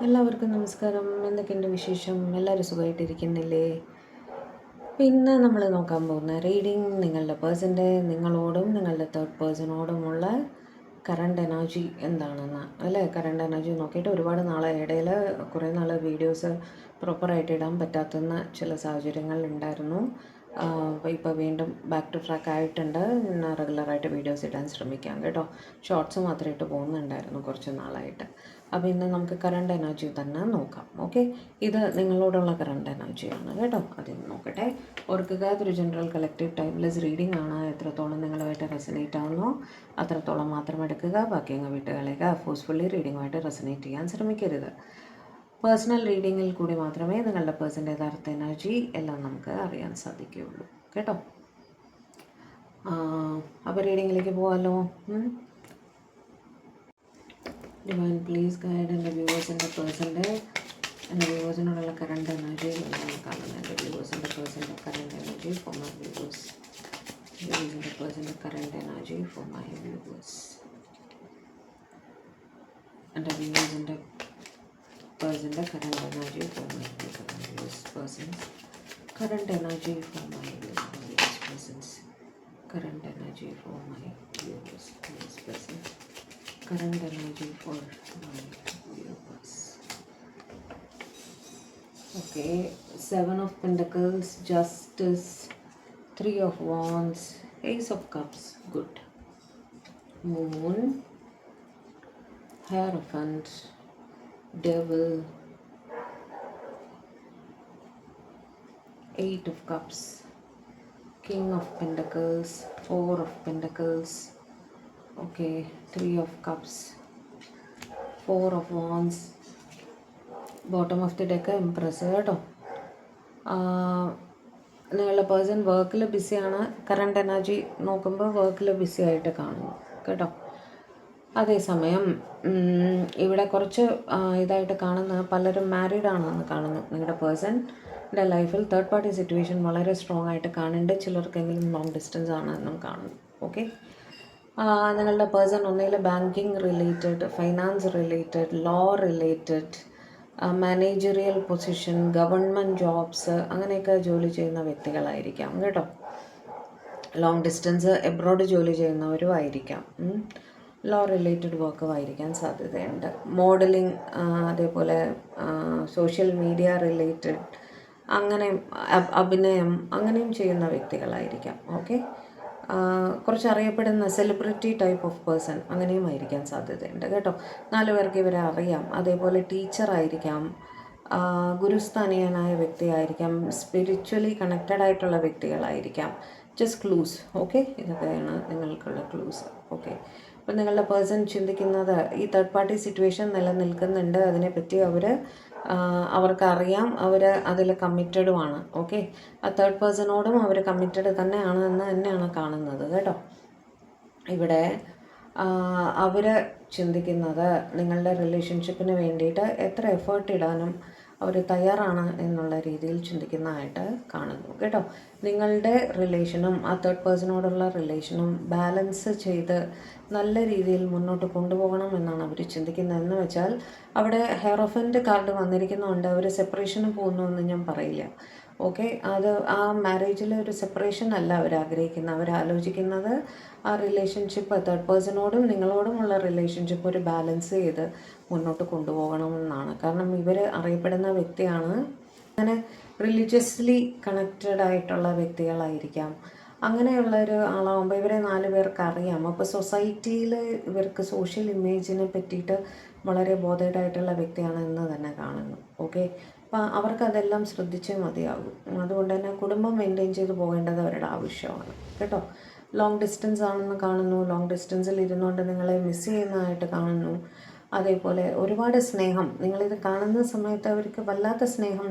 എല്ലാവർക്കും നമസ്കാരം. എന്തൊക്കെയുണ്ട് വിശേഷം? എല്ലാവരും സുഖമായിട്ടിരിക്കുന്നില്ലേ? പിന്നെ നമ്മൾ നോക്കാൻ പോകുന്ന റീഡിങ് നിങ്ങളുടെ പേഴ്സൻ്റെ നിങ്ങളോടും നിങ്ങളുടെ തേർഡ് പേഴ്സണോടുമുള്ള കറണ്ട് എനർജി എന്താണെന്ന് അല്ലേ. കറണ്ട് എനർജി നോക്കിയിട്ട് ഒരുപാട് നാളെ ഇടയിൽ കുറേ നാൾ വീഡിയോസ് പ്രോപ്പറായിട്ട് ഇടാൻ പറ്റാത്തുന്ന ചില സാഹചര്യങ്ങൾ ഉണ്ടായിരുന്നു. ഇപ്പോൾ വീണ്ടും ബാക്ക് ടു ട്രാക്ക് ആയിട്ടുണ്ട്. റെഗുലറായിട്ട് വീഡിയോസ് ഇടാൻ ശ്രമിക്കാം കേട്ടോ. ഷോർട്സ് മാത്രമേ ഇട്ട് പോകുന്നുണ്ടായിരുന്നു കുറച്ച് നാളായിട്ട്. അപ്പോൾ ഇന്ന് നമുക്ക് കറണ്ട് എനർജി തന്നെ നോക്കാം. ഓക്കെ, ഇത് നിങ്ങളോടുള്ള കറണ്ട് എനർജിയാണ് കേട്ടോ. അതിന് നോക്കട്ടെ. ഓർക്കുക, അതൊരു ജനറൽ കളക്റ്റീവ് ടൈംലെസ് റീഡിംഗ് ആണ്. എത്രത്തോളം നിങ്ങളുമായിട്ട് റെസനേറ്റ് ആവുന്നോ അത്രത്തോളം മാത്രം എടുക്കുക, ബാക്കി അങ്ങ് വിട്ട് കളയുക. ഫോഴ്സ്ഫുള്ളി റീഡിങ്ങുമായിട്ട് റെസനേറ്റ് ചെയ്യാൻ ശ്രമിക്കരുത്. പേഴ്സണൽ റീഡിങ്ങിൽ കൂടി മാത്രമേ നിങ്ങളുടെ പേഴ്സൻ്റെ യഥാർത്ഥ എനർജി എല്ലാം നമുക്ക് അറിയാൻ സാധിക്കുകയുള്ളൂ കേട്ടോ. അപ്പോൾ റീഡിങ്ങിലേക്ക് പോകാമല്ലോ. ഡിവൈൻ പ്ലീസ് ഗൈഡ് എൻ്റെ വ്യൂവേഴ്സിൻ്റെ പേഴ്സൻ്റെ വ്യൂവേഴ്സിനോടുള്ള കറണ്ട് എനർജി എന്നാണ് കാണുന്നത്. എൻ്റെ വ്യൂവേഴ്സിൻ്റെ പേഴ്സൻ്റെ current energy for my viewers. വ്യൂവേഴ്സിൻ്റെ പേഴ്സൻ്റെ current energy for my viewers. എൻ്റെ വ്യൂവേഴ്സിൻ്റെ പേഴ്സൻ്റെ current energy for my viewers persons. Current energy for my viewers persons. Current energy for my viewers persons. Current energy for my viewers. Okay, 7 of Pentacles, Justice, 3 of Wands, Ace of Cups, good. Moon, Hierophant, Devil, 8 of Cups, King of Pentacles, 4 of Pentacles. Okay, 3 of Cups, 4 of Wands, bottom of the deck Empress കേട്ടോ. നിങ്ങളുടെ person വർക്കിൽ ബിസിയാണ്. Current energy നോക്കുമ്പോൾ വർക്കിൽ BC ആയിട്ട് കാണുന്നു കേട്ടോ. അതേസമയം ഇവിടെ കുറച്ച് ഇതായിട്ട് കാണുന്ന പലരും മാരീഡ് ആണെന്ന് കാണുന്നു. നിങ്ങളുടെ പേഴ്സൻ്റെ ലൈഫിൽ തേർഡ് പാർട്ടി സിറ്റുവേഷൻ വളരെ സ്ട്രോങ് ആയിട്ട് കാണുന്നുണ്ട്. ചിലർക്കെങ്കിലും ലോങ് ഡിസ്റ്റൻസ് ആണെന്നും കാണുന്നു. ഓക്കെ, നിങ്ങളുടെ പേഴ്സൺ ഒന്നുകിൽ banking related, finance related, law related, managerial position, government jobs അങ്ങനെയൊക്കെ ജോലി ചെയ്യുന്ന വ്യക്തികളായിരിക്കാം കേട്ടോ. ലോങ് ഡിസ്റ്റൻസ് എബ്രോഡ് ജോലി ചെയ്യുന്നവരും ആയിരിക്കാം. ലോ റിലേറ്റഡ് വർക്കും ആയിരിക്കാൻ സാധ്യതയുണ്ട്. മോഡലിംഗ്, അതേപോലെ സോഷ്യൽ മീഡിയ റിലേറ്റഡ്, അങ്ങനെ അഭിനയം അങ്ങനെയും ചെയ്യുന്ന വ്യക്തികളായിരിക്കാം. ഓക്കെ, കുറച്ച് അറിയപ്പെടുന്ന സെലിബ്രിറ്റി ടൈപ്പ് ഓഫ് പേഴ്സൺ അങ്ങനെയും ആയിരിക്കാൻ സാധ്യതയുണ്ട് കേട്ടോ. 4 പേർക്ക് ഇവരെ അറിയാം. അതേപോലെ ടീച്ചറായിരിക്കാം, ഗുരുസ്ഥാനീയനായ വ്യക്തിയായിരിക്കാം, സ്പിരിച്വലി കണക്റ്റഡ് ആയിട്ടുള്ള വ്യക്തികളായിരിക്കാം. Just clues. ഓക്കെ, ഇതൊക്കെയാണ് നിങ്ങൾക്കുള്ള ക്ലൂസ്. ഓക്കെ, അപ്പം നിങ്ങളുടെ പേഴ്സൺ ചിന്തിക്കുന്നത് ഈ തേർഡ് പാർട്ടി സിറ്റുവേഷൻ നിലനിൽക്കുന്നുണ്ട്, അതിനെപ്പറ്റി അവർക്കറിയാം, അവർ അതിൽ കമ്മിറ്റഡുമാണ്. ഓക്കെ, ആ തേർഡ് പേഴ്സണോടും അവർ കമ്മിറ്റഡ് തന്നെയാണ് എന്ന് തന്നെയാണ് കാണുന്നത് കേട്ടോ. ഇവിടെ അവർ ചിന്തിക്കുന്നത് നിങ്ങളുടെ റിലേഷൻഷിപ്പിന് വേണ്ടിയിട്ട് എത്ര എഫേർട്ട് ഇടാനും അവർ തയ്യാറാണ് എന്നുള്ള രീതിയിൽ ചിന്തിക്കുന്നതായിട്ട് കാണുന്നു കേട്ടോ. നിങ്ങളുടെ റിലേഷനും ആ തേർഡ് പേഴ്സണോടുള്ള റിലേഷനും ബാലൻസ് ചെയ്ത് നല്ല രീതിയിൽ മുന്നോട്ട് കൊണ്ടുപോകണം എന്നാണ് അവർ ചിന്തിക്കുന്നതെന്ന് വെച്ചാൽ, അവിടെ ഹെയറോഫൻ്റ് കാർഡ് വന്നിരിക്കുന്നതുകൊണ്ട് അവർ സെപ്പറേഷന് പോകുന്നു എന്ന് ഞാൻ പറയില്ല. ഓക്കെ, അത് ആ മാരേജിൽ ഒരു സെപ്പറേഷൻ അല്ല അവർ ആഗ്രഹിക്കുന്നത്. അവർ ആലോചിക്കുന്നത് ആ റിലേഷൻഷിപ്പ് തേർഡ് പേഴ്സണോടും നിങ്ങളോടുമുള്ള റിലേഷൻഷിപ്പ് ഒരു ബാലൻസ് ചെയ്ത് മുന്നോട്ട് കൊണ്ടുപോകണമെന്നാണ്. കാരണം ഇവർ അറിയപ്പെടുന്ന വ്യക്തിയാണ്, അങ്ങനെ റിലീജിയസ്ലി കണക്റ്റഡ് ആയിട്ടുള്ള വ്യക്തികളായിരിക്കാം. അങ്ങനെയുള്ള ഒരു ആളാകുമ്പോൾ ഇവരെ 4 പേർക്ക് അറിയാം. അപ്പോൾ സൊസൈറ്റിയിൽ ഇവർക്ക് സോഷ്യൽ ഇമേജിനെ പറ്റിയിട്ട് വളരെ ബോധേഡായിട്ടുള്ള വ്യക്തിയാണ് എന്ന് തന്നെ കാണുന്നു. ഓക്കെ, അപ്പോൾ അവർക്കതെല്ലാം ശ്രദ്ധിച്ചേ മതിയാകും. അതുകൊണ്ട് തന്നെ കുടുംബം മെയിൻറ്റെയിൻ ചെയ്ത് പോകേണ്ടത് അവരുടെ ആവശ്യമാണ് കേട്ടോ. ലോങ് ഡിസ്റ്റൻസ് ആണെന്ന് കാണുന്നു. ലോങ് ഡിസ്റ്റൻസിൽ ഇരുന്നുകൊണ്ട് നിങ്ങളെ മിസ് ചെയ്യുന്നതായിട്ട് കാണുന്നു. അതേപോലെ ഒരുപാട് സ്നേഹം നിങ്ങളിത് കാണുന്ന സമയത്ത് അവർക്ക് വല്ലാത്ത സ്നേഹം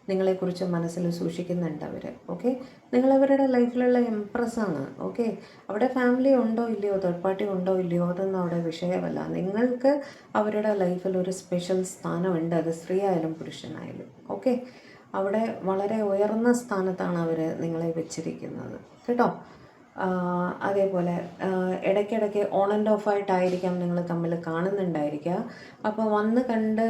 നിങ്ങളെക്കുറിച്ച് മനസ്സിൽ സൂക്ഷിക്കുന്നുണ്ട് അവർ. ഓക്കെ, നിങ്ങളവരുടെ ലൈഫിലുള്ള എംപ്രസ്സാണ്. ഓക്കെ, അവിടെ ഫാമിലി ഉണ്ടോ ഇല്ലയോ, തേർഡ് പാർട്ടി ഉണ്ടോ ഇല്ലയോ, അതൊന്നും അവിടെ വിഷയമല്ല. നിങ്ങൾക്ക് അവരുടെ ലൈഫിൽ ഒരു സ്പെഷ്യൽ സ്ഥാനമുണ്ട്, അത് സ്ത്രീ ആയാലും പുരുഷനായാലും. ഓക്കെ, അവിടെ വളരെ ഉയർന്ന സ്ഥാനത്താണ് അവർ നിങ്ങളെ വെച്ചിരിക്കുന്നത് കേട്ടോ. അതേപോലെ ഇടയ്ക്കിടയ്ക്ക് ഓൺ ആൻഡ് ഓഫ് ആയിട്ടായിരിക്കാം നിങ്ങൾ തമ്മിൽ കാണുന്നുണ്ടായിരിക്കുക. അപ്പോൾ വന്ന് കണ്ട്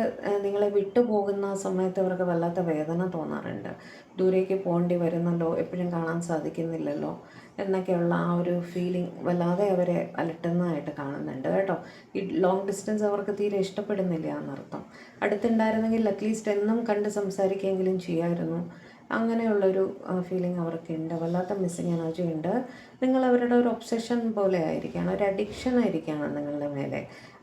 നിങ്ങളെ വിട്ടു പോകുന്ന സമയത്ത് ഇവർക്ക് വല്ലാത്ത വേദന തോന്നാറുണ്ട്. ദൂരേക്ക് പോകേണ്ടി വരുന്നല്ലോ, എപ്പോഴും കാണാൻ സാധിക്കുന്നില്ലല്ലോ എന്നൊക്കെയുള്ള ആ ഒരു ഫീലിംഗ് വല്ലാതെ അവരെ അലട്ടുന്നതായിട്ട് കാണുന്നുണ്ട് കേട്ടോ. ഈ ലോങ് ഡിസ്റ്റൻസ് അവർക്ക് തീരെ ഇഷ്ടപ്പെടുന്നില്ല എന്നർത്ഥം. അടുത്തുണ്ടായിരുന്നെങ്കിൽ അറ്റ്ലീസ്റ്റ് എന്നും കണ്ട് സംസാരിക്കുകയെങ്കിലും ചെയ്യാമായിരുന്നു. അങ്ങനെയുള്ളൊരു ഫീലിംഗ് അവർക്കുണ്ട്. വല്ലാത്ത മിസ്സിങ് എനർജി ഉണ്ട്. നിങ്ങൾ അവരുടെ ഒരു ഒബ്സഷൻ പോലെ ആയിരിക്കുകയാണ്, ഒരു അഡിക്ഷൻ ആയിരിക്കുകയാണ് നിങ്ങളുടെ മേലെ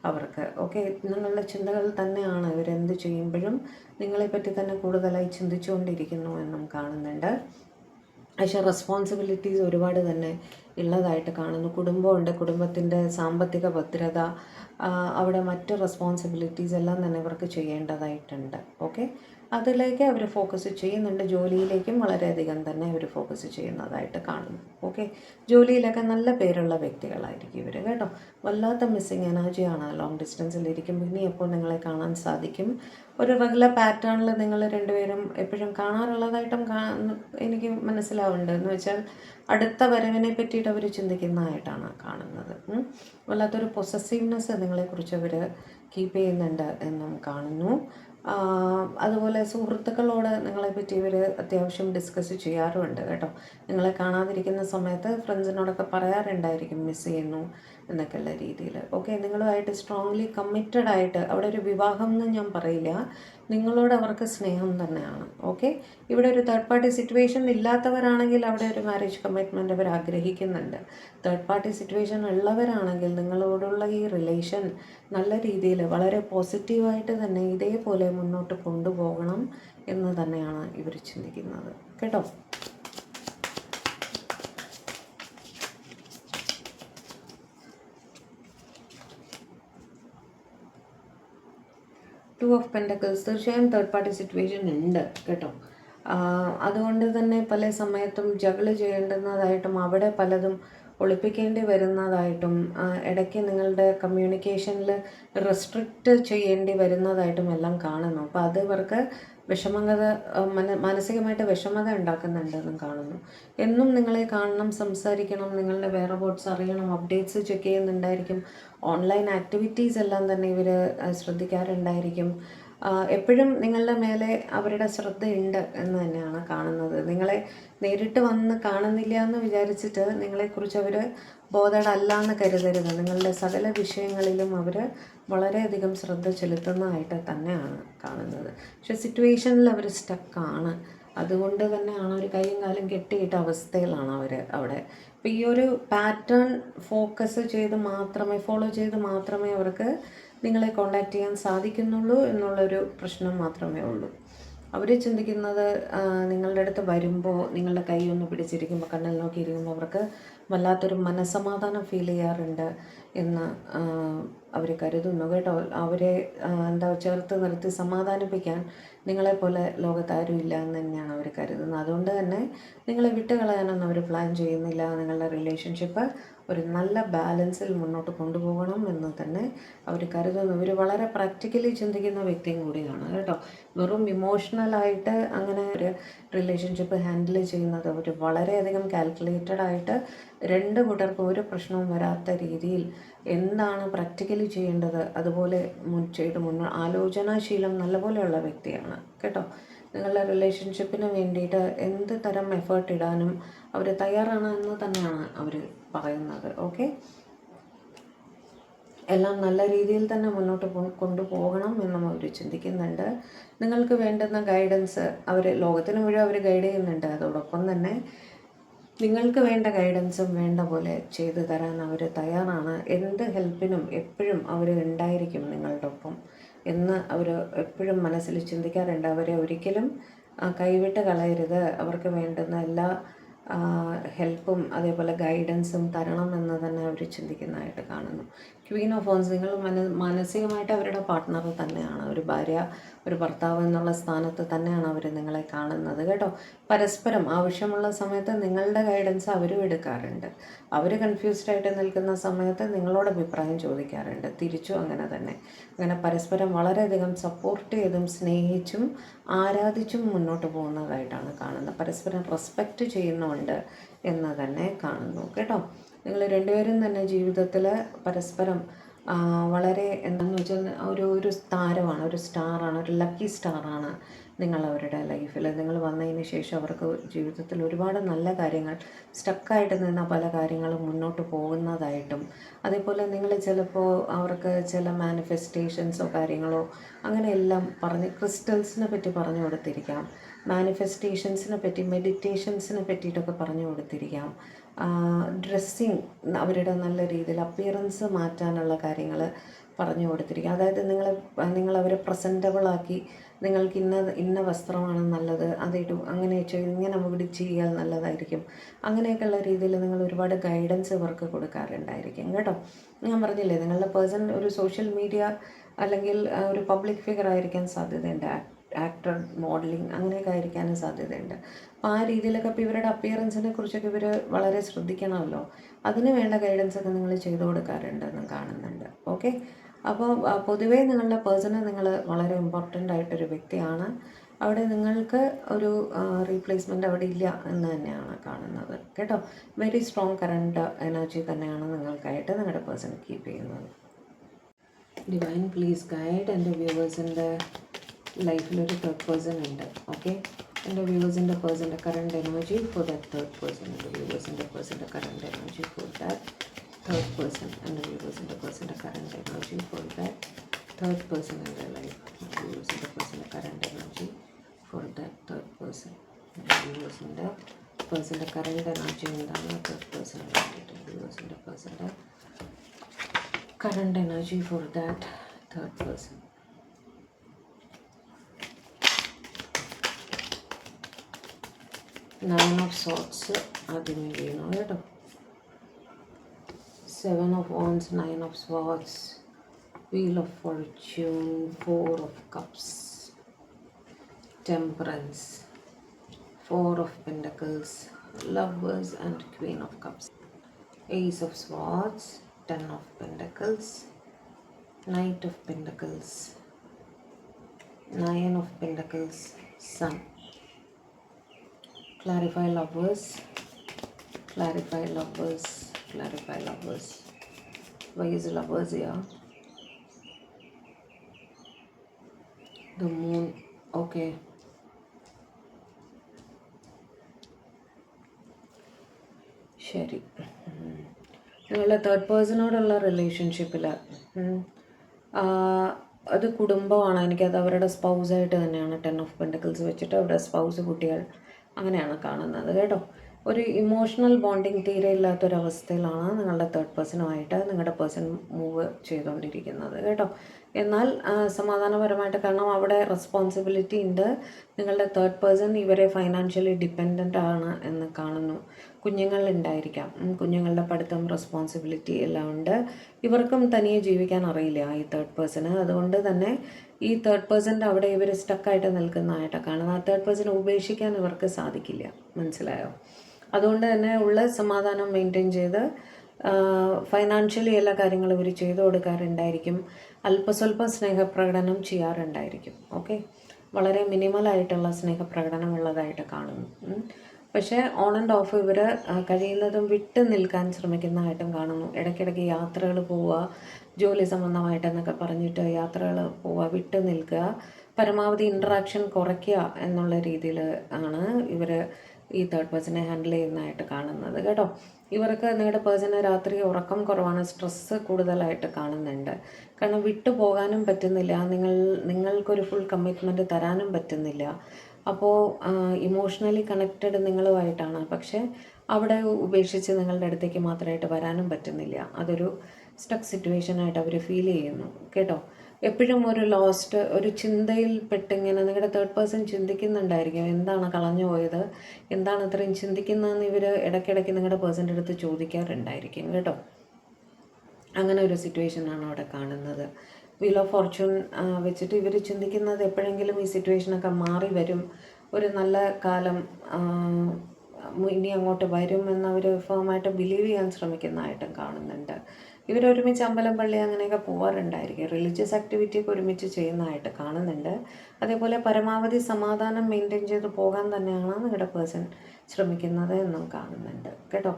അവർക്ക്. ഓക്കെ, നിങ്ങളുടെ ചിന്തകൾ തന്നെയാണ് ഇവരെന്ത് ചെയ്യുമ്പോഴും നിങ്ങളെപ്പറ്റി തന്നെ കൂടുതലായി ചിന്തിച്ചുകൊണ്ടിരിക്കുന്നു എന്നും കാണുന്നുണ്ട്. പക്ഷേ റെസ്പോൺസിബിലിറ്റീസ് ഒരുപാട് തന്നെ ഉള്ളതായിട്ട് കാണുന്നു. കുടുംബമുണ്ട്, കുടുംബത്തിൻ്റെ സാമ്പത്തിക ഭദ്രത, അവിടെ മറ്റ് റെസ്പോൺസിബിലിറ്റീസ് എല്ലാം തന്നെ ഇവർക്ക് ചെയ്യേണ്ടതായിട്ടുണ്ട്. ഓക്കെ, അതിലേക്ക് അവർ ഫോക്കസ് ചെയ്യുന്നുണ്ട്. ജോലിയിലേക്കും വളരെയധികം തന്നെ അവർ ഫോക്കസ് ചെയ്യുന്നതായിട്ട് കാണുന്നു. ഓക്കെ, ജോലിയിലൊക്കെ നല്ല പേരുള്ള വ്യക്തികളായിരിക്കും ഇവർ കേട്ടോ. വല്ലാത്ത മിസ്സിങ് എനർജിയാണ് ലോങ് ഡിസ്റ്റൻസിൽ ഇരിക്കുമ്പോൾ. ഇനി എപ്പോൾ നിങ്ങളെ കാണാൻ സാധിക്കും? ഒരു റെഗുലർ പാറ്റേണിൽ നിങ്ങൾ രണ്ടുപേരും എപ്പോഴും കാണാറുള്ളതായിട്ടും എനിക്ക് മനസ്സിലാവുന്നുണ്ട്. എന്ന് വെച്ചാൽ അടുത്ത വരവിനെ പറ്റിയിട്ട് അവർ ചിന്തിക്കുന്നതായിട്ടാണ് കാണുന്നത്. വല്ലാത്തൊരു പൊസസീവ്നെസ് നിങ്ങളെക്കുറിച്ച് അവർ കീപ്പ് ചെയ്യുന്നുണ്ട് എന്നും കാണുന്നു. അതുപോലെ സുഹൃത്തുക്കളോട് നിങ്ങളെപ്പറ്റി ഇവർ അത്യാവശ്യം ഡിസ്കസ് ചെയ്യാറുമുണ്ട് കേട്ടോ. നിങ്ങളെ കാണാതിരിക്കുന്ന സമയത്ത് ഫ്രണ്ട്സിനോടൊക്കെ പറയാറുണ്ടായിരിക്കും മിസ് ചെയ്യുന്നു എന്നൊക്കെയുള്ള രീതിയിൽ. ഓക്കെ, നിങ്ങളുമായിട്ട് സ്ട്രോങ്ലി കമ്മിറ്റഡ് ആയിട്ട്, അവിടെ ഒരു വിവാഹം എന്ന് ഞാൻ പറയില്ല, നിങ്ങളോട് അവർക്ക് സ്നേഹം തന്നെയാണ്. ഓക്കെ, ഇവിടെ ഒരു തേർഡ് പാർട്ടി സിറ്റുവേഷൻ ഇല്ലാത്തവരാണെങ്കിൽ അവിടെ ഒരു മാരേജ് കമ്മിറ്റ്മെൻറ്റ് അവർ ആഗ്രഹിക്കുന്നുണ്ട്. തേർഡ് പാർട്ടി സിറ്റുവേഷൻ ഉള്ളവരാണെങ്കിൽ നിങ്ങളോടുള്ള ഈ റിലേഷൻ നല്ല രീതിയിൽ വളരെ പോസിറ്റീവായിട്ട് തന്നെ ഇതേപോലെ മുന്നോട്ട് കൊണ്ടുപോകണം എന്ന് തന്നെയാണ് ഇവർ ചിന്തിക്കുന്നത് കേട്ടോ. ടു ഓഫ് പെൻറ്റക്കിൾസ്, തീർച്ചയായും തേർഡ് പാർട്ടി സിറ്റുവേഷൻ ഉണ്ട് കേട്ടോ. അതുകൊണ്ട് തന്നെ പല സമയത്തും ജഗിൾ ചെയ്യേണ്ടുന്നതായിട്ടും അവിടെ പലതും ഒളിപ്പിക്കേണ്ടി വരുന്നതായിട്ടും ഇടയ്ക്ക് നിങ്ങളുടെ കമ്മ്യൂണിക്കേഷനിൽ റെസ്ട്രിക്റ്റ് ചെയ്യേണ്ടി വരുന്നതായിട്ടും എല്ലാം കാണുന്നു. അപ്പോൾ അത് ഇവർക്ക് വിഷമത, മാനസികമായിട്ട് വിഷമത ഉണ്ടാക്കുന്നുണ്ടെന്നും കാണുന്നു. എന്നും നിങ്ങളെ കാണണം, സംസാരിക്കണം, നിങ്ങളുടെ വെയർഅബൌട്ട്സ് അറിയണം, അപ്ഡേറ്റ്സ് ചെക്ക് ചെയ്യുന്നുണ്ടായിരിക്കും. ഓൺലൈൻ ആക്ടിവിറ്റീസ് എല്ലാം തന്നെ ഇവർ ശ്രദ്ധിക്കാറുണ്ടായിരിക്കും. എപ്പോഴും നിങ്ങളുടെ മേലെ അവരുടെ ശ്രദ്ധയുണ്ട് എന്ന് തന്നെയാണ് കാണുന്നത്. നിങ്ങളെ നേരിട്ട് വന്ന് കാണുന്നില്ല എന്ന് വിചാരിച്ചിട്ട് നിങ്ങളെക്കുറിച്ച് അവർ ബോധേഡ് എന്ന് കരുതരുത്. നിങ്ങളുടെ സകല വിഷയങ്ങളിലും അവർ വളരെയധികം ശ്രദ്ധ ചെലുത്തുന്നതായിട്ട് തന്നെയാണ് കാണുന്നത്. പക്ഷെ സിറ്റുവേഷനിൽ അവർ സ്റ്റക്കാണ്. അതുകൊണ്ട് തന്നെയാണ് ഒരു കൈയും കാലും കെട്ടിയിട്ട അവസ്ഥയിലാണ് അവർ അവിടെ. അപ്പോൾ ഈ ഒരു പാറ്റേൺ ഫോക്കസ് ചെയ്ത് മാത്രമേ, ഫോളോ ചെയ്ത് മാത്രമേ അവർക്ക് നിങ്ങളെ കോണ്ടാക്ട് ചെയ്യാൻ സാധിക്കുന്നുള്ളൂ എന്നുള്ളൊരു പ്രശ്നം മാത്രമേ ഉള്ളൂ. അവർ ചിന്തിക്കുന്നത് നിങ്ങളുടെ അടുത്ത് വരുമ്പോൾ, നിങ്ങളുടെ കൈ ഒന്ന് പിടിച്ചിരിക്കുമ്പോൾ, കണ്ണിൽ നോക്കിയിരിക്കുമ്പോൾ അവർക്ക് വല്ലാത്തൊരു മനസ്സമാധാനം ഫീൽ ചെയ്യാറുണ്ട് എന്ന് അവർ കരുതുന്നു കേട്ടോ. അവരെ ചേർത്ത് നിർത്തി സമാധാനിപ്പിക്കാൻ നിങ്ങളെപ്പോലെ ലോകത്താരും ഇല്ല എന്ന് തന്നെയാണ് അവർ കരുതുന്നത്. അതുകൊണ്ട് തന്നെ നിങ്ങളെ വിട്ടുകളയാനൊന്നും അവർ പ്ലാൻ ചെയ്യുന്നില്ല. നിങ്ങളുടെ റിലേഷൻഷിപ്പ് ഒരു നല്ല ബാലൻസിൽ മുന്നോട്ട് കൊണ്ടുപോകണം എന്ന് തന്നെ അവർ കരുതുന്നു. ഇവർ വളരെ പ്രാക്ടിക്കലി ചിന്തിക്കുന്ന വ്യക്തിയും കൂടിയാണ് കേട്ടോ. വെറും ഇമോഷണലായിട്ട് അങ്ങനെ ഒരു റിലേഷൻഷിപ്പ് ഹാൻഡിൽ ചെയ്യുന്നത് അവർ വളരെയധികം കാൽക്കുലേറ്റഡ് ആയിട്ട് രണ്ട് കൂട്ടർക്കും ഒരു പ്രശ്നവും വരാത്ത രീതിയിൽ എന്താണ് പ്രാക്ടിക്കലി ചെയ്യേണ്ടത് അതുപോലെ ആലോചനാശീലം നല്ലപോലെയുള്ള വ്യക്തിയാണ് കേട്ടോ. നിങ്ങളുടെ റിലേഷൻഷിപ്പിന് വേണ്ടിയിട്ട് എന്ത് തരം എഫേർട്ട് ഇടാനും അവർ തയ്യാറാണ് എന്ന് തന്നെയാണ് അവർ പറയുന്നത്. ഓക്കെ, എല്ലാം നല്ല രീതിയിൽ തന്നെ മുന്നോട്ട് കൊണ്ടുപോകണം എന്നും അവർ ചിന്തിക്കുന്നുണ്ട്. നിങ്ങൾക്ക് വേണ്ടുന്ന ഗൈഡൻസ് അവർ ലോകത്തിന് മുഴുവൻ അവർ ഗൈഡ് ചെയ്യുന്നുണ്ട്. അതോടൊപ്പം തന്നെ നിങ്ങൾക്ക് വേണ്ട ഗൈഡൻസും വേണ്ട പോലെ ചെയ്തു തരാൻ അവർ തയ്യാറാണ്. എന്ത് ഹെൽപ്പിനും എപ്പോഴും അവർ ഉണ്ടായിരിക്കും നിങ്ങളുടെ ഒപ്പം എന്ന് അവർ എപ്പോഴും മനസ്സിൽ ചിന്തിക്കാറുണ്ട്. അവരെ ഒരിക്കലും കൈവിട്ട് കളയരുത്. അവർക്ക് വേണ്ടുന്ന എല്ലാ ഹെൽപ്പും അതേപോലെ ഗൈഡൻസും തരണം എന്ന് തന്നെ അവർ ചിന്തിക്കുന്നതായിട്ട് കാണുന്നു. ക്വീൻ ഓഫ് വോൺസ്, നിങ്ങൾ മാനസികമായിട്ട് അവരുടെ പാർട്ട്ണർ തന്നെയാണ്. ഒരു ഭാര്യ, ഒരു ഭർത്താവ് എന്നുള്ള സ്ഥാനത്ത് തന്നെയാണ് അവർ നിങ്ങളെ കാണുന്നത് കേട്ടോ. പരസ്പരം ആവശ്യമുള്ള സമയത്ത് നിങ്ങളുടെ ഗൈഡൻസ് അവരും എടുക്കാറുണ്ട്. അവർ കൺഫ്യൂസ്ഡ് ആയിട്ട് നിൽക്കുന്ന സമയത്ത് നിങ്ങളോട് അഭിപ്രായം ചോദിക്കാറുണ്ട്. തിരിച്ചും അങ്ങനെ തന്നെ. അങ്ങനെ പരസ്പരം വളരെയധികം സപ്പോർട്ട് ചെയ്തും സ്നേഹിച്ചും ആരാധിച്ചും മുന്നോട്ട് പോകുന്നതായിട്ടാണ് കാണുന്നത്. പരസ്പരം റെസ്പെക്റ്റ് ചെയ്യുന്നുണ്ട് എന്ന് തന്നെ കാണുന്നു കേട്ടോ. നിങ്ങൾ രണ്ടുപേരും തന്നെ ജീവിതത്തിൽ പരസ്പരം വളരെ എന്താണെന്ന് വെച്ചാൽ ഒരു താരമാണ്, ഒരു സ്റ്റാറാണ്, ഒരു ലക്കി സ്റ്റാറാണ് നിങ്ങൾ അവരുടെ ലൈഫിൽ. നിങ്ങൾ വന്നതിന് ശേഷം അവർക്ക് ജീവിതത്തിൽ ഒരുപാട് നല്ല കാര്യങ്ങൾ, സ്റ്റക്കായിട്ട് നിന്ന പല കാര്യങ്ങളും മുന്നോട്ട് പോകുന്നതായിട്ടും, അതേപോലെ നിങ്ങൾ ചിലപ്പോൾ അവർക്ക് ചില മാനിഫെസ്റ്റേഷൻസോ കാര്യങ്ങളോ അങ്ങനെയെല്ലാം പറഞ്ഞ് ക്രിസ്റ്റൽസിനെ പറ്റി പറഞ്ഞു കൊടുത്തിരിക്കാം, മാനിഫെസ്റ്റേഷൻസിനെ പറ്റി, മെഡിറ്റേഷൻസിനെ പറ്റിയിട്ടൊക്കെ പറഞ്ഞു കൊടുത്തിരിക്കാം, ഡ്രസ്സിങ് അവരുടെ നല്ല രീതിയിൽ അപ്പിയറൻസ് മാറ്റാനുള്ള കാര്യങ്ങൾ പറഞ്ഞു കൊടുത്തിരിക്കുക. അതായത് നിങ്ങളവരെ പ്രസൻറ്റബിളാക്കി, നിങ്ങൾക്ക് ഇന്ന വസ്ത്രമാണ് നല്ലത്, അതിടും, അങ്ങനെ ഇങ്ങനെ പിടിച്ച് ചെയ്യാൻ നല്ലതായിരിക്കും, അങ്ങനെയൊക്കെയുള്ള രീതിയിൽ നിങ്ങൾ ഒരുപാട് ഗൈഡൻസ് ഇവർക്ക് കൊടുക്കാറുണ്ടായിരിക്കും കേട്ടോ. ഞാൻ പറഞ്ഞില്ലേ, നിങ്ങളുടെ പേഴ്സൺ ഒരു സോഷ്യൽ മീഡിയ അല്ലെങ്കിൽ ഒരു പബ്ലിക് ഫിഗർ ആയിരിക്കാൻ സാധ്യതയുണ്ട്, ആക്ടർ, മോഡലിംഗ് അങ്ങനെയൊക്കെ ആയിരിക്കാനും സാധ്യതയുണ്ട്. അപ്പോൾ ആ രീതിയിലൊക്കെ ഇപ്പോൾ ഇവരുടെ അപ്പിയറൻസിനെ കുറിച്ചൊക്കെ ഇവർ വളരെ ശ്രദ്ധിക്കണമല്ലോ. അതിന് വേണ്ട ഗൈഡൻസൊക്കെ നിങ്ങൾ ചെയ്തു കൊടുക്കാറുണ്ടെന്നും കാണുന്നുണ്ട്. ഓക്കെ, അപ്പോൾ പൊതുവേ നിങ്ങളുടെ പേഴ്സണ് നിങ്ങൾ വളരെ ഇമ്പോർട്ടൻ്റ് ആയിട്ടൊരു വ്യക്തിയാണ്. അവിടെ നിങ്ങൾക്ക് ഒരു റീപ്ലേസ്മെൻ്റ് അവിടെ ഇല്ല എന്ന് തന്നെയാണ് കാണുന്നത് കേട്ടോ. വെരി സ്ട്രോങ് കറണ്ട് എനർജി തന്നെയാണ് നിങ്ങൾക്കായിട്ട് നിങ്ങളുടെ പേഴ്സൺ കീപ്പ് ചെയ്യുന്നത്. ഡിവൈൻ പ്ലീസ് ഗൈഡ് എൻ്റെ വ്യൂവേഴ്സിൻ്റെ ലൈഫിലൊരു തേർഡ് പേഴ്സൺ ഉണ്ട്. ഓക്കെ, എൻ്റെ വ്യൂവേഴ്സിൻ്റെ പേഴ്സൻ്റെ current energy for that third person, എൻ്റെ വ്യൂവേഴ്സിൻ്റെ പേഴ്സൻ്റെ current energy for that third person, എൻ്റെ വ്യൂവേഴ്സിൻ്റെ പേഴ്സൻ്റെ current energy for that third person in the life, വ്യൂവേഴ്സിൻ്റെ പേഴ്സൻ്റെ current energy for that third person, വ്യൂവേഴ്സിൻ്റെ പേഴ്സൻ്റെ കറണ്ട് എനർജി എന്താണ് തേർഡ് പേഴ്സൺ വേണ്ടിയിട്ട്, വ്യൂവേഴ്സിൻ്റെ പേഴ്സൻ്റെ current energy for that third person. Nine of sorts ആദ്യം ചെയ്യുന്നു കേട്ടോ. 7 of wands, 9 of swords, wheel of fortune, 4 of cups, temperance, 4 of pentacles, lovers and queen of cups, ace of swords, 10 of pentacles, knight of pentacles, 9 of pentacles, sun. Clarify lovers, clarify lovers, clarify lovers. Why is lovers here? The moon. Okay. ശരി, നിങ്ങളുടെ third പേഴ്സണോടുള്ള റിലേഷൻഷിപ്പിൽ അത് കുടുംബമാണ്. എനിക്കത് അവരുടെ സ്പൗസായിട്ട് തന്നെയാണ് 10 of pentacles വെച്ചിട്ട് അവരുടെ സ്പൗസ്, കുട്ടികൾ അങ്ങനെയാണ് കാണുന്നത് കേട്ടോ. ഒരു ഇമോഷണൽ ബോണ്ടിങ് തീരെ ഇല്ലാത്തൊരവസ്ഥയിലാണ് നിങ്ങളുടെ തേർഡ് പേഴ്സണുമായിട്ട് നിങ്ങളുടെ പേഴ്സൺ മൂവ് ചെയ്തുകൊണ്ടിരിക്കുന്നത് കേട്ടോ. എന്നാൽ സമാധാനപരമായിട്ട്, കാരണം അവിടെ റെസ്പോൺസിബിലിറ്റി ഉണ്ട്. നിങ്ങളുടെ തേർഡ് പേഴ്സൺ ഇവരെ ഫൈനാൻഷ്യലി ഡിപ്പെൻഡൻ്റ് ആണ് എന്ന് കാണുന്നു. കുഞ്ഞുങ്ങളുണ്ടായിരിക്കാം, കുഞ്ഞുങ്ങളുടെ പഠിത്തം, റെസ്പോൺസിബിലിറ്റി എല്ലാം ഉണ്ട്. ഇവർക്കും തനിയെ ജീവിക്കാൻ അറിയില്ല ഈ തേർഡ് പേഴ്സണ്. അതുകൊണ്ട് തന്നെ ഈ തേർഡ് പേഴ്സൻ്റെ അവിടെ ഇവർ സ്റ്റക്കായിട്ട് നിൽക്കുന്നതായിട്ടാണ് കാണുന്നത്. ആ തേർഡ് പേഴ്സണെ ഉപേക്ഷിക്കാൻ ഇവർക്ക് സാധിക്കില്ല, മനസ്സിലായോ? അതുകൊണ്ട് തന്നെ ഉള്ള സമാധാനം മെയിൻറ്റെയിൻ ചെയ്ത് ഫൈനാൻഷ്യലി എല്ലാ കാര്യങ്ങളും ഇവർ ചെയ്തു കൊടുക്കാറുണ്ടായിരിക്കും. അല്പസ്വല്പം സ്നേഹപ്രകടനം ചെയ്യാറുണ്ടായിരിക്കും. ഓക്കെ, വളരെ മിനിമലായിട്ടുള്ള സ്നേഹപ്രകടനം ഉള്ളതായിട്ട് കാണുന്നു. പക്ഷേ ഓൺ ആൻഡ് ഓഫ് ഇവർ കഴിയുന്നതും വിട്ട് നിൽക്കാൻ ശ്രമിക്കുന്നതായിട്ടും കാണുന്നു. ഇടയ്ക്കിടയ്ക്ക് യാത്രകൾ പോവുക, ജോലി സംബന്ധമായിട്ടെന്നൊക്കെ പറഞ്ഞിട്ട് യാത്രകൾ പോവുക, വിട്ട് നിൽക്കുക, പരമാവധി ഇൻട്രാക്ഷൻ കുറയ്ക്കുക എന്നുള്ള രീതിയിൽ ആണ് ഇവർ ഈ തേർഡ് പേഴ്സണെ ഹാൻഡിൽ ചെയ്യുന്നതായിട്ട് കാണുന്നത് കേട്ടോ. ഇവർക്ക് നിങ്ങളുടെ പേഴ്സണ് രാത്രി ഉറക്കം കുറവാണ്, സ്ട്രെസ്സ് കൂടുതലായിട്ട് കാണുന്നുണ്ട്. കാരണം വിട്ടു പോകാനും പറ്റുന്നില്ല, നിങ്ങൾക്കൊരു ഫുൾ കമ്മിറ്റ്മെൻറ്റ് തരാനും പറ്റുന്നില്ല. അപ്പോൾ ഇമോഷണലി കണക്റ്റഡ് നിങ്ങളുമായിട്ടാണ്, പക്ഷേ അവിടെ ഉപേക്ഷിച്ച് നിങ്ങളുടെ അടുത്തേക്ക് മാത്രമായിട്ട് വരാനും പറ്റുന്നില്ല. അതൊരു സ്റ്റക്ക് സിറ്റുവേഷനായിട്ട് അവർ ഫീൽ ചെയ്യുന്നു കേട്ടോ. എപ്പോഴും ഒരു ലോസ്റ്റ്, ഒരു ചിന്തയിൽ പെട്ടിങ്ങനെ നിങ്ങളുടെ തേർഡ് പേഴ്സൺ ചിന്തിക്കുന്നുണ്ടായിരിക്കും, എന്താണ് കളഞ്ഞു പോയത്, എന്താണ് ഇത്രയും ചിന്തിക്കുന്നതെന്ന് ഇവർ ഇടയ്ക്കിടയ്ക്ക് നിങ്ങളുടെ പേഴ്സൻ്റെ അടുത്ത് ചോദിക്കാറുണ്ടായിരിക്കും കേട്ടോ. അങ്ങനെ ഒരു സിറ്റുവേഷനാണ് അവിടെ കാണുന്നത്. വീൽ ഓഫ് ഫോർച്യൂൺ വെച്ചിട്ട് ഇവർ ചിന്തിക്കുന്നത് എപ്പോഴെങ്കിലും ഈ സിറ്റുവേഷനൊക്കെ മാറി വരും, ഒരു നല്ല കാലം ഇനി അങ്ങോട്ട് വരും എന്നവർ ഫേമായിട്ട് ബിലീവ് ചെയ്യാൻ ശ്രമിക്കുന്നതായിട്ടും കാണുന്നുണ്ട്. ഇവരൊരുമിച്ച് അമ്പലം, പള്ളി അങ്ങനെയൊക്കെ പോകാറുണ്ടായിരിക്കും. റിലീജിയസ് ആക്ടിവിറ്റിയൊക്കെ ഒരുമിച്ച് ചെയ്യുന്നതായിട്ട് കാണുന്നുണ്ട്. അതേപോലെ പരമാവധി സമാധാനം മെയിൻറ്റെയിൻ ചെയ്ത് പോകാൻ തന്നെയാണ് നിങ്ങളുടെ പേഴ്സൺ ശ്രമിക്കുന്നത് എന്നും കാണുന്നുണ്ട് കേട്ടോ.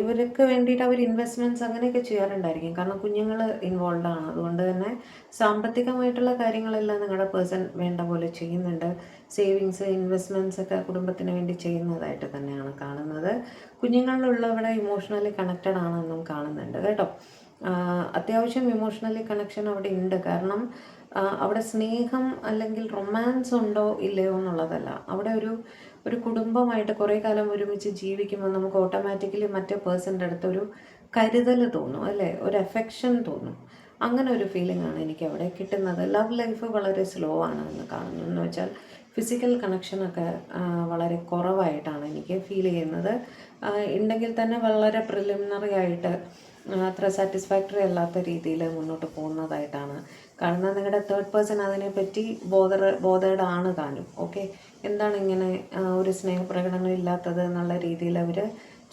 ഇവർക്ക് വേണ്ടിയിട്ട് അവർ ഇൻവെസ്റ്റ്മെൻറ്റ്സ് അങ്ങനെയൊക്കെ ചെയ്യാറുണ്ടായിരിക്കും. കാരണം കുഞ്ഞുങ്ങൾ ഇൻവോൾവ് ആണ്. അതുകൊണ്ട് തന്നെ സാമ്പത്തികമായിട്ടുള്ള കാര്യങ്ങളെല്ലാം നിങ്ങളുടെ പേഴ്സൺ വേണ്ട പോലെ ചെയ്യുന്നുണ്ട്. സേവിങ്സ്, ഇൻവെസ്റ്റ്മെൻറ്റ്സ് ഒക്കെ കുടുംബത്തിന് വേണ്ടി ചെയ്യുന്നതായിട്ട് തന്നെയാണ് കാണുന്നത്. കുഞ്ഞുങ്ങളിലുള്ളവിടെ ഇമോഷണലി കണക്റ്റഡ് ആണെന്നും കാണുന്നുണ്ട് കേട്ടോ. അത്യാവശ്യം ഇമോഷണലി കണക്ഷൻ അവിടെ ഉണ്ട്. കാരണം അവിടെ സ്നേഹം അല്ലെങ്കിൽ റൊമാൻസ് ഉണ്ടോ ഇല്ലയോ എന്നുള്ളതല്ല. അവിടെ ഒരു കുടുംബമായിട്ട് കുറേ കാലം ഒരുമിച്ച് ജീവിക്കുമ്പോൾ നമുക്ക് ഓട്ടോമാറ്റിക്കലി മറ്റേ പേഴ്സൻ്റെ അടുത്തൊരു കരുതൽ തോന്നും, അല്ലേ? ഒരു അഫെക്ഷൻ തോന്നും. അങ്ങനെ ഒരു ഫീലിംഗ് ആണ് എനിക്ക് അവിടെ കിട്ടുന്നത്. ലവ് ലൈഫ് വളരെ സ്ലോ ആണ് എന്ന് കാണുന്നു. എന്ന് വെച്ചാൽ ഫിസിക്കൽ കണക്ഷനൊക്കെ വളരെ കുറവായിട്ടാണ് എനിക്ക് ഫീൽ ചെയ്യുന്നത്. ഉണ്ടെങ്കിൽ തന്നെ വളരെ പ്രിലിമിനറി ആയിട്ട് അത്ര സാറ്റിസ്ഫാക്ടറി അല്ലാത്ത രീതിയിൽ മുന്നോട്ട് പോകുന്നതായിട്ടാണ് കാണുന്നത്. നിങ്ങളുടെ തേർഡ് പേഴ്സൺ അതിനെപ്പറ്റി ബോധേഡ് ആണ് താനും. ഓക്കെ, എന്താണ് ഇങ്ങനെ ഒരു സ്നേഹപ്രകടനം ഇല്ലാത്തത് എന്നുള്ള രീതിയിൽ അവർ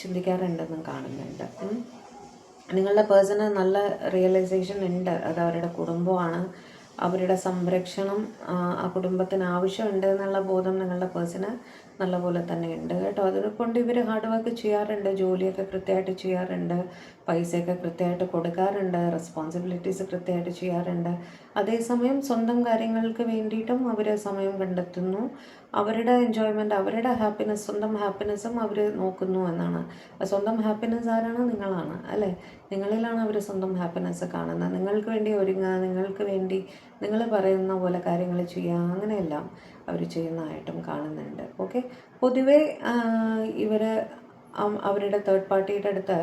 ചിന്തിക്കാറുണ്ടെന്നും കാണുന്നുണ്ട്. നിങ്ങളുടെ പേഴ്സണ് നല്ല റിയലൈസേഷൻ ഉണ്ട്. അത് അവരുടെ കുടുംബമാണ്, അവരുടെ സംരക്ഷണം ആ കുടുംബത്തിന് ആവശ്യമുണ്ട് എന്നുള്ള ബോധം നിങ്ങളുടെ പേഴ്സണ് നല്ലപോലെ തന്നെ ഉണ്ട് കേട്ടോ. അതുകൊണ്ട് ഇവർ ഹാർഡ് വർക്ക് ചെയ്യാറുണ്ട്, ജോലിയൊക്കെ കൃത്യമായിട്ട് ചെയ്യാറുണ്ട്, പൈസയൊക്കെ കൃത്യമായിട്ട് കൊടുക്കാറുണ്ട്, റെസ്പോൺസിബിലിറ്റീസ് കൃത്യമായിട്ട് ചെയ്യാറുണ്ട്. അതേസമയം സ്വന്തം കാര്യങ്ങൾക്ക് വേണ്ടിയിട്ടും അവർ സമയം കണ്ടെത്തുന്നു. അവരുടെ എൻജോയ്മെൻറ്റ്, അവരുടെ ഹാപ്പിനെസ്, സ്വന്തം ഹാപ്പിനെസ്സും അവർ നോക്കുന്നു എന്നാണ്. സ്വന്തം ഹാപ്പിനെസ് ആരാണ്? നിങ്ങളാണ്, അല്ലേ? നിങ്ങളിലാണ് അവർ സ്വന്തം ഹാപ്പിനെസ് കാണുന്നത്. നിങ്ങൾക്ക് വേണ്ടി ഒരുങ്ങുക, നിങ്ങൾക്ക് വേണ്ടി നിങ്ങൾ പറയുന്ന പോലെ കാര്യങ്ങൾ ചെയ്യുക, അങ്ങനെയെല്ലാം അവർ ചെയ്യുന്നതായിട്ടും കാണുന്നുണ്ട്. ഓക്കെ, പൊതുവേ ഇവർ അവരുടെ തേർഡ് പാർട്ടിയുടെ അടുത്ത്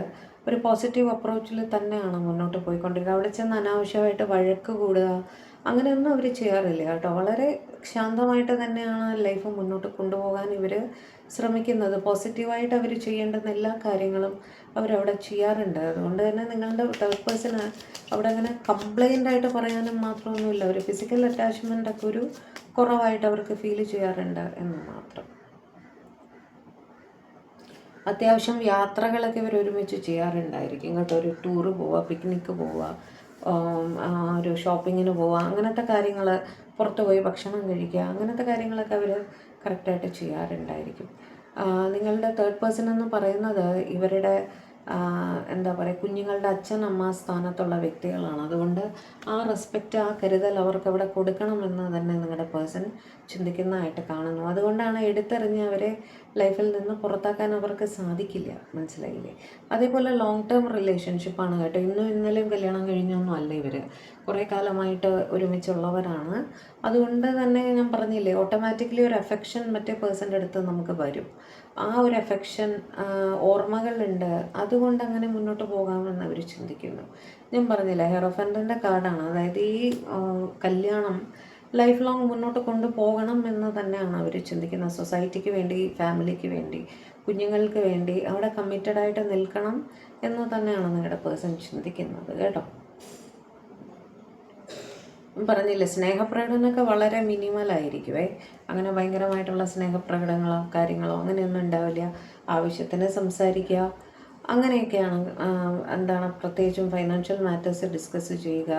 ഒരു പോസിറ്റീവ് അപ്രോച്ചിൽ തന്നെയാണ് മുന്നോട്ട് പോയിക്കൊണ്ടിരിക്കുക. അവിടെ ചെന്ന് അനാവശ്യമായിട്ട് വഴക്ക് കൂടുക അങ്ങനെയൊന്നും അവർ ചെയ്യാറില്ല കേട്ടോ. വളരെ ശാന്തമായിട്ട് തന്നെയാണ് ലൈഫ് മുന്നോട്ട് കൊണ്ടുപോകാൻ ഇവർ ശ്രമിക്കുന്നത്. പോസിറ്റീവായിട്ട് അവർ ചെയ്യേണ്ടുന്ന എല്ലാ കാര്യങ്ങളും അവരവിടെ ചെയ്യാറുണ്ട്. അതുകൊണ്ട് തന്നെ നിങ്ങളുടെ തേർഡ് പേഴ്സണ് അവിടെ അങ്ങനെ കംപ്ലൈൻ്റ് ആയിട്ട് പറയാനും മാത്രമൊന്നുമില്ല. ഒരു ഫിസിക്കൽ അറ്റാച്ച്മെൻ്റ് ഒക്കെ ഒരു കുറവായിട്ട് അവർക്ക് ഫീൽ ചെയ്യാറുണ്ട് എന്ന് മാത്രം. അത്യാവശ്യം യാത്രകളൊക്കെ ഇവർ ഒരുമിച്ച് ചെയ്യാറുണ്ടായിരിക്കും കേട്ടോ. ഒരു ടൂറ് പോവുക, പിക്നിക്ക് പോവുക, ഒരു ഷോപ്പിങ്ങിന് പോവുക, അങ്ങനത്തെ കാര്യങ്ങൾ, പുറത്ത് പോയി ഭക്ഷണം കഴിക്കുക, അങ്ങനത്തെ കാര്യങ്ങളൊക്കെ അവർ കറക്റ്റായിട്ട് ചെയ്യാറുണ്ടായിരിക്കും. നിങ്ങളുടെ തേർഡ് പേഴ്സൺ എന്ന് പറയുന്നത് ഇവരുടെ എന്താ പറയുക, കുഞ്ഞുങ്ങളുടെ അച്ഛൻ അമ്മ സ്ഥാനത്തുള്ള വ്യക്തികളാണ്. അതുകൊണ്ട് ആ റെസ്പെക്റ്റ്, ആ കരുതൽ അവർക്ക് അവിടെ കൊടുക്കണമെന്ന് തന്നെ നിങ്ങളുടെ പേഴ്സൺ ചിന്തിക്കുന്നതായിട്ട് കാണുന്നു. അതുകൊണ്ടാണ് എടുത്തെറിഞ്ഞ് അവരെ ലൈഫിൽ നിന്ന് പുറത്താക്കാൻ അവർക്ക് സാധിക്കില്ല, മനസ്സിലായില്ലേ? അതേപോലെ ലോങ് ടേം റിലേഷൻഷിപ്പാണ് കേട്ടോ. ഇന്നും ഇന്നലെയും കല്യാണം കഴിഞ്ഞൊന്നും അല്ല ഇവർ, കുറേ കാലമായിട്ട് ഒരുമിച്ചുള്ളവരാണ്. അതുകൊണ്ട് തന്നെ ഞാൻ പറഞ്ഞില്ലേ, ഓട്ടോമാറ്റിക്കലി ഒരു അഫെക്ഷൻ മറ്റേ പേഴ്സൻ്റെ അടുത്ത് നമുക്ക് വരും. ആ ഒരു അഫെക്ഷൻ, ഓർമ്മകളുണ്ട്, അതുകൊണ്ട് അങ്ങനെ മുന്നോട്ട് പോകാമെന്ന് അവർ ചിന്തിക്കുന്നു. ഞാൻ പറഞ്ഞില്ല, ഹെറോഫൻറ്റിൻ്റെ കാർഡാണ്. അതായത് ഈ കല്യാണം ലൈഫ് ലോങ് മുന്നോട്ട് കൊണ്ടുപോകണം എന്ന് തന്നെയാണ് അവർ ചിന്തിക്കുന്നത്. സൊസൈറ്റിക്ക് വേണ്ടി, ഫാമിലിക്ക് വേണ്ടി, കുഞ്ഞുങ്ങൾക്ക് വേണ്ടി അവിടെ കമ്മിറ്റഡായിട്ട് നിൽക്കണം എന്ന് തന്നെയാണ് നിങ്ങളുടെ പേഴ്സൺ ചിന്തിക്കുന്നത് കേട്ടോ. പറഞ്ഞില്ലേ, സ്നേഹപ്രകടനമൊക്കെ വളരെ മിനിമലായിരിക്കുമേ. അങ്ങനെ ഭയങ്കരമായിട്ടുള്ള സ്നേഹപ്രകടനങ്ങളോ കാര്യങ്ങളോ അങ്ങനെയൊന്നും ഉണ്ടാവില്ല. ആവശ്യത്തിന് സംസാരിക്കുക, അങ്ങനെയൊക്കെയാണ്. എന്താണ്, പ്രത്യേകിച്ചും ഫൈനാൻഷ്യൽ മാറ്റേഴ്സ് ഡിസ്കസ് ചെയ്യുക,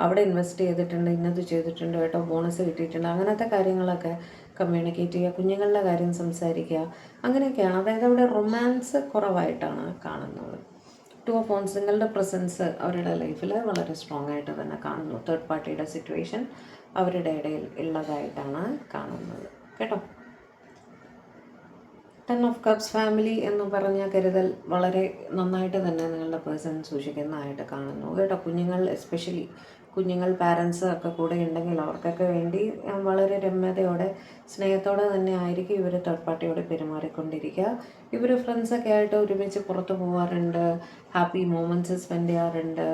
അവിടെ ഇൻവെസ്റ്റ് ചെയ്തിട്ടുണ്ട്, ഇന്നത് ചെയ്തിട്ടുണ്ട് കേട്ടോ, ബോണസ് കിട്ടിയിട്ടുണ്ട്, അങ്ങനത്തെ കാര്യങ്ങളൊക്കെ കമ്മ്യൂണിക്കേറ്റ് ചെയ്യുക, കുഞ്ഞുങ്ങളുടെ കാര്യം സംസാരിക്കുക, അങ്ങനെയൊക്കെയാണ്. അതായത് അവിടെ റൊമാൻസ് കുറവായിട്ടാണ് കാണുന്നത്. ടു ഓഫ് വൺസ്, നിങ്ങളുടെ പ്രസൻസ് അവരുടെ ലൈഫിൽ വളരെ സ്ട്രോങ് ആയിട്ട് തന്നെ കാണുന്നു. തേർഡ് പാർട്ടിയുടെ സിറ്റുവേഷൻ അവരുടെ ഇടയിൽ ഉള്ളതായിട്ടാണ് കാണുന്നത് കേട്ടോ. 10 ഓഫ് കപ്സ് ഫാമിലി എന്ന് പറഞ്ഞ കരുതൽ വളരെ നന്നായിട്ട് തന്നെ നിങ്ങളുടെ പേഴ്സൺ സൂക്ഷിക്കുന്നതായിട്ട് കാണുന്നു കേട്ടോ. കുഞ്ഞുങ്ങൾ, എസ്പെഷ്യലി കുഞ്ഞുങ്ങൾ, പാരൻസ് ഒക്കെ കൂടെ ഉണ്ടെങ്കിൽ അവർക്കൊക്കെ വേണ്ടി വളരെ രമ്യതയോടെ, സ്നേഹത്തോടെ തന്നെ ആയിരിക്കും ഇവർ തേർഡ് പാർട്ടിയോട് പെരുമാറിക്കൊണ്ടിരിക്കുക. ഇവർ ഫ്രണ്ട്സൊക്കെ ആയിട്ട് ഒരുമിച്ച് പുറത്ത് പോകാറുണ്ട്, ഹാപ്പി മൊമെൻറ്റ്സ് സ്പെൻഡ് ചെയ്യാറുണ്ട്,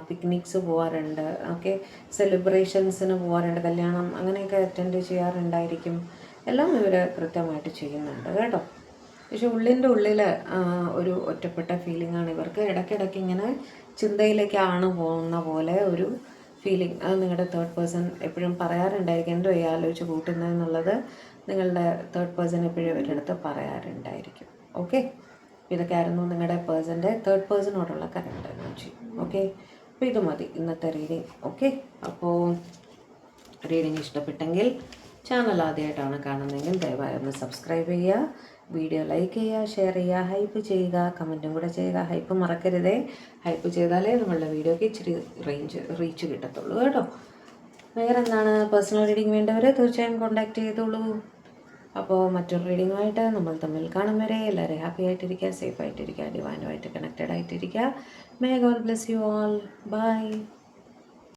പിക്നിക്സ് പോകാറുണ്ട്, ഓക്കെ, സെലിബ്രേഷൻസിന് പോകാറുണ്ട്, കല്യാണം അങ്ങനെയൊക്കെ അറ്റൻഡ് ചെയ്യാറുണ്ടായിരിക്കും. എല്ലാം ഇവർ കൃത്യമായിട്ട് ചെയ്യുന്നുണ്ട് കേട്ടോ. പക്ഷെ ഉള്ളിൻ്റെ ഉള്ളിൽ ഒരു ഒറ്റപ്പെട്ട ഫീലിംഗ് ആണ് ഇവർക്ക്. ഇടയ്ക്കിടയ്ക്ക് ഇങ്ങനെ ചിന്തയിലേക്കാണ് പോകുന്ന പോലെ ഒരു ഫീലിംഗ്. അത് നിങ്ങളുടെ തേർഡ് പേഴ്സൺ എപ്പോഴും പറയാറുണ്ടായിരിക്കും. എന്തോ ഈ ആലോചിച്ച് കൂട്ടുന്നതെന്നുള്ളത് നിങ്ങളുടെ തേർഡ് പേഴ്സൺ എപ്പോഴും ഇവരുടെ അടുത്ത് പറയാറുണ്ടായിരിക്കും. ഓക്കെ, ഇതൊക്കെ ആയിരുന്നു നിങ്ങളുടെ പേഴ്സൻ്റെ തേർഡ് പേഴ്സണോടുള്ള കറക്റ്റ് എനർജി. ഓക്കെ, അപ്പോൾ ഇത് മതി ഇന്നത്തെ റീഡിങ്. ഓക്കെ, അപ്പോൾ റീഡിങ് ഇഷ്ടപ്പെട്ടെങ്കിൽ ചാനൽ ആദ്യമായിട്ടാണ് കാണുന്നതെങ്കിൽ ദയവായി ഒന്ന് സബ്സ്ക്രൈബ് ചെയ്യുക. വീഡിയോ ലൈക്ക് ചെയ്യുക, ഷെയർ ചെയ്യുക, ഹൈപ്പ് ചെയ്യുക, കമൻറ്റും കൂടെ ചെയ്യുക. ഹൈപ്പ് മറക്കരുതേ. ഹൈപ്പ് ചെയ്താലേ നമ്മളുടെ വീഡിയോയ്ക്ക് ഇച്ചിരി റീച്ച് കിട്ടത്തുള്ളൂ കേട്ടോ. വേറെ എന്താണ്, പേഴ്സണൽ റീഡിംഗ് വേണ്ടവർ തീർച്ചയായും കോൺടാക്റ്റ് ചെയ്തോളൂ. അപ്പോൾ മറ്റൊരു റീഡിങ്ങുമായിട്ട് നമ്മൾ തമ്മിൽ കാണും വരെ എല്ലാവരും ഹാപ്പി ആയിട്ടിരിക്കുക, സേഫ് ആയിട്ടിരിക്കുക, ഡിവൈനുമായിട്ട് കണക്റ്റഡ് ആയിട്ടിരിക്കുക. May God bless you all. By.